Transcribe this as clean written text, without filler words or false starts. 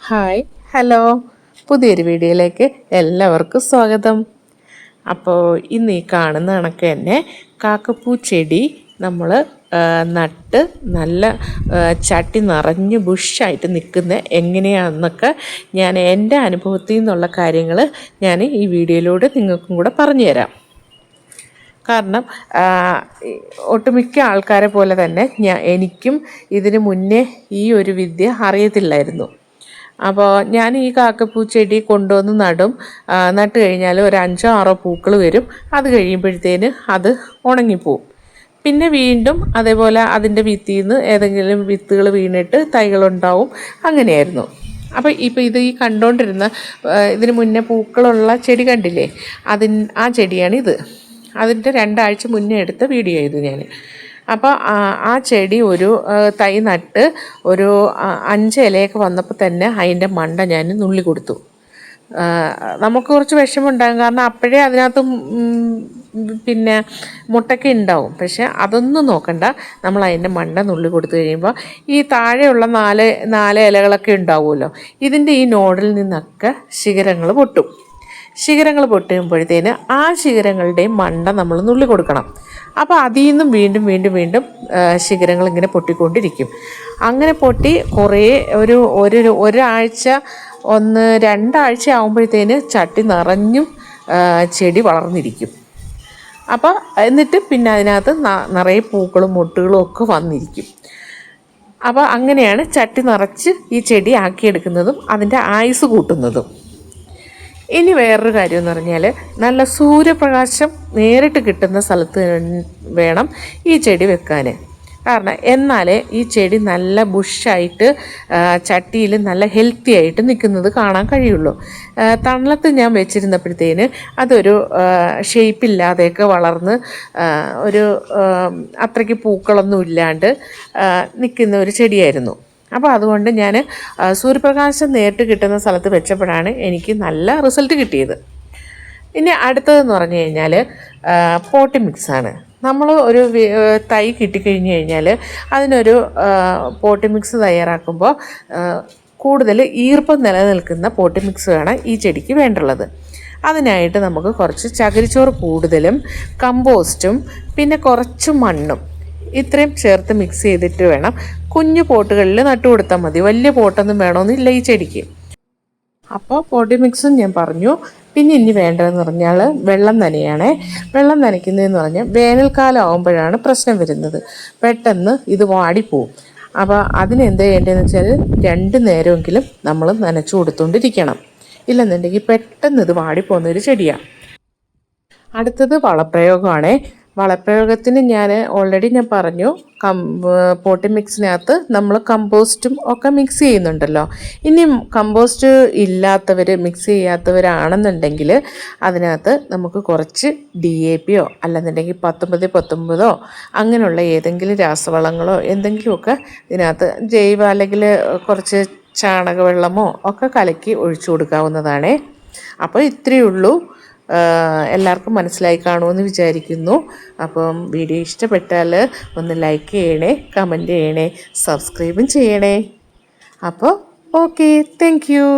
Hi hello, പുതിയൊരു വീഡിയോയിലേക്ക് എല്ലാവർക്കും സ്വാഗതം. അപ്പോൾ ഇന്ന് ഈ കാണുന്ന കണക്ക് തന്നെ കാക്കപ്പൂ ചെടി നമ്മൾ നട്ട് നല്ല ചട്ടി നിറഞ്ഞ് ബുഷായിട്ട് നിൽക്കുന്ന എങ്ങനെയാണെന്നൊക്കെ ഞാൻ എൻ്റെ അനുഭവത്തിൽ നിന്നുള്ള കാര്യങ്ങൾ ഞാൻ ഈ വീഡിയോയിലൂടെ നിങ്ങൾക്കും കൂടെ പറഞ്ഞുതരാം. കാരണം ഒട്ടുമിക്ക ആൾക്കാരെ പോലെ തന്നെ എനിക്കും ഇതിന് മുന്നേ ഈ ഒരു വിദ്യ അറിയത്തില്ലായിരുന്നു. അപ്പോൾ ഞാൻ ഈ കാക്കപ്പൂ ചെടി കൊണ്ടുവന്ന് നട്ട് കഴിഞ്ഞാൽ ഒരു 5-6 പൂക്കൾ വരും. അത് കഴിയുമ്പോഴത്തേന് അത് ഉണങ്ങിപ്പോവും. പിന്നെ വീണ്ടും അതേപോലെ അതിൻ്റെ വിത്തിൽ നിന്ന് ഏതെങ്കിലും വിത്തുകൾ വീണിട്ട് തൈകളുണ്ടാവും. അങ്ങനെയായിരുന്നു. അപ്പോൾ ഇപ്പോൾ ഇത് ഈ കണ്ടുകൊണ്ടിരുന്ന ഇതിന് മുന്നേ പൂക്കളുള്ള ചെടി കണ്ടില്ലേ, ആ ചെടിയാണിത്. അതിൻ്റെ 2 ആഴ്ച മുന്നേ എടുത്ത വീഡിയോ ഇത് ഞാൻ. അപ്പോൾ ആ ചെടി ഒരു തൈ നട്ട് ഒരു 5 ഇലയൊക്കെ വന്നപ്പോൾ തന്നെ അതിൻ്റെ മണ്ട ഞാൻ നുള്ളി കൊടുത്തു. നമുക്ക് കുറച്ച് വിഷമമുണ്ടാകും, കാരണം അപ്പോഴേ അതിനകത്ത് പിന്നെ മുട്ടൊക്കെ ഉണ്ടാവും. പക്ഷെ അതൊന്നും നോക്കണ്ട, നമ്മൾ അതിൻ്റെ മണ്ട നുള്ളി കൊടുത്തു കഴിയുമ്പോൾ ഈ താഴെയുള്ള 4 ഇലകളൊക്കെ ഉണ്ടാവുമല്ലോ, ഇതിൻ്റെ ഈ നോഡിൽ നിന്നൊക്കെ ശിഖരങ്ങൾ പൊട്ടും. ശിഖരങ്ങൾ പൊട്ടുമ്പോഴത്തേന് ആ ശിഖരങ്ങളുടെയും മണ്ട നമ്മൾ നുള്ളി കൊടുക്കണം. അപ്പോൾ അതിൽ നിന്നും വീണ്ടും ശിഖരങ്ങൾ ഇങ്ങനെ പൊട്ടിക്കൊണ്ടിരിക്കും. അങ്ങനെ പൊട്ടി കുറേ ഒരാഴ്ച 1-2 ആഴ്ച ആകുമ്പോഴത്തേന് ചട്ടി നിറഞ്ഞും ചെടി വളർന്നിരിക്കും. അപ്പോൾ എന്നിട്ട് പിന്നെ അതിനകത്ത് നിറയെ പൂക്കളും മൊട്ടുകളും ഒക്കെ വന്നിരിക്കും. അപ്പോൾ അങ്ങനെയാണ് ചട്ടി നിറച്ച് ഈ ചെടി ആക്കിയെടുക്കുന്നതും അതിൻ്റെ ആയുസ് കൂട്ടുന്നതും. ഇനി വേറൊരു കാര്യം എന്ന് പറഞ്ഞാൽ, നല്ല സൂര്യപ്രകാശം നേരിട്ട് കിട്ടുന്ന സ്ഥലത്ത് വേണം ഈ ചെടി വെക്കാൻ. കാരണം എന്നാലേ ഈ ചെടി നല്ല ബുഷായിട്ട് ചട്ടിയിൽ നല്ല ഹെൽത്തി ആയിട്ട് നിൽക്കുന്നത് കാണാൻ കഴിയുള്ളൂ. തണലത്ത് ഞാൻ വെച്ചിരുന്നപ്പോഴത്തേന് അതൊരു ഷേപ്പില്ലാതെയൊക്കെ വളർന്ന് ഒരു അത്രയ്ക്ക് പൂക്കളൊന്നും ഇല്ലാണ്ട് നിൽക്കുന്ന ഒരു ചെടിയായിരുന്നു. അപ്പോൾ അതുകൊണ്ട് ഞാൻ സൂര്യപ്രകാശം നേരിട്ട് കിട്ടുന്ന സ്ഥലത്ത് വെച്ചപ്പോഴാണ് എനിക്ക് നല്ല റിസൾട്ട് കിട്ടിയത്. ഇനി അടുത്തതെന്ന് പറഞ്ഞു കഴിഞ്ഞാൽ പോട്ടി മിക്സാണ്. നമ്മൾ ഒരു തൈ കിട്ടിക്കഴിഞ്ഞ് കഴിഞ്ഞാൽ അതിനൊരു പോട്ടി മിക്സ് തയ്യാറാക്കുമ്പോൾ കൂടുതൽ ഈർപ്പം നിലനിൽക്കുന്ന പോട്ടി മിക്സ് വേണം ഈ ചെടിക്ക് വേണ്ടുള്ളത്. അതിനായിട്ട് നമുക്ക് കുറച്ച് ചകിരിച്ചോറ് കൂടുതലും കമ്പോസ്റ്റും പിന്നെ കുറച്ച് മണ്ണും ഇത്രയും ചേർത്ത് മിക്സ് ചെയ്തിട്ട് വേണം കുഞ്ഞു പോട്ടുകളിൽ നട്ടു കൊടുത്താൽ മതി. വലിയ പോട്ടൊന്നും വേണമെന്നില്ല ഈ ചെടിക്ക്. അപ്പോൾ പോട്ടി മിക്സും ഞാൻ പറഞ്ഞു. പിന്നെ ഇനി വേണ്ടതെന്ന് പറഞ്ഞാൽ വെള്ളം നനയാണേ. വെള്ളം നനയ്ക്കുന്നതെന്ന് പറഞ്ഞാൽ വേനൽക്കാലം ആകുമ്പോഴാണ് പ്രശ്നം വരുന്നത്. പെട്ടെന്ന് ഇത് വാടിപ്പോവും. അപ്പോൾ അതിനെന്ത് ചെയ്യേണ്ടതെന്ന് വെച്ചാൽ 2 നേരമെങ്കിലും നമ്മൾ നനച്ചു കൊടുത്തുകൊണ്ടിരിക്കണം. ഇല്ലെന്നുണ്ടെങ്കിൽ പെട്ടെന്ന് ഇത് വാടിപ്പോകുന്നൊരു ചെടിയാണ്. അടുത്തത് വളപ്രയോഗമാണേ. വളപ്രയോഗത്തിന് ഞാൻ ഓൾറെഡി പറഞ്ഞു, പോട്ടി മിക്സിനകത്ത് നമ്മൾ കമ്പോസ്റ്റും ഒക്കെ മിക്സ് ചെയ്യുന്നുണ്ടല്ലോ. ഇനി കമ്പോസ്റ്റ് മിക്സ് ചെയ്യാത്തവരാണെന്നുണ്ടെങ്കിൽ അതിനകത്ത് നമുക്ക് കുറച്ച് DAP അല്ലെന്നുണ്ടെങ്കിൽ 19-19 അങ്ങനെയുള്ള ഏതെങ്കിലും രാസവളങ്ങളോ എന്തെങ്കിലുമൊക്കെ ഇതിനകത്ത് ജൈവ അല്ലെങ്കിൽ കുറച്ച് ചാണകവെള്ളമോ ഒക്കെ കലക്കി ഒഴിച്ചു കൊടുക്കാവുന്നതാണേ. അപ്പോൾ ഇത്രയേ ഉള്ളൂ. എല്ലാവർക്കും മനസ്സിലായി കാണുമെന്ന് വിചാരിക്കുന്നു. അപ്പം വീഡിയോ ഇഷ്ടപ്പെട്ടാൽ ഒന്ന് ലൈക്ക് ചെയ്യണേ, കമൻറ്റ് ചെയ്യണേ, സബ്സ്ക്രൈബും ചെയ്യണേ. അപ്പോൾ ഓക്കെ, താങ്ക് യു.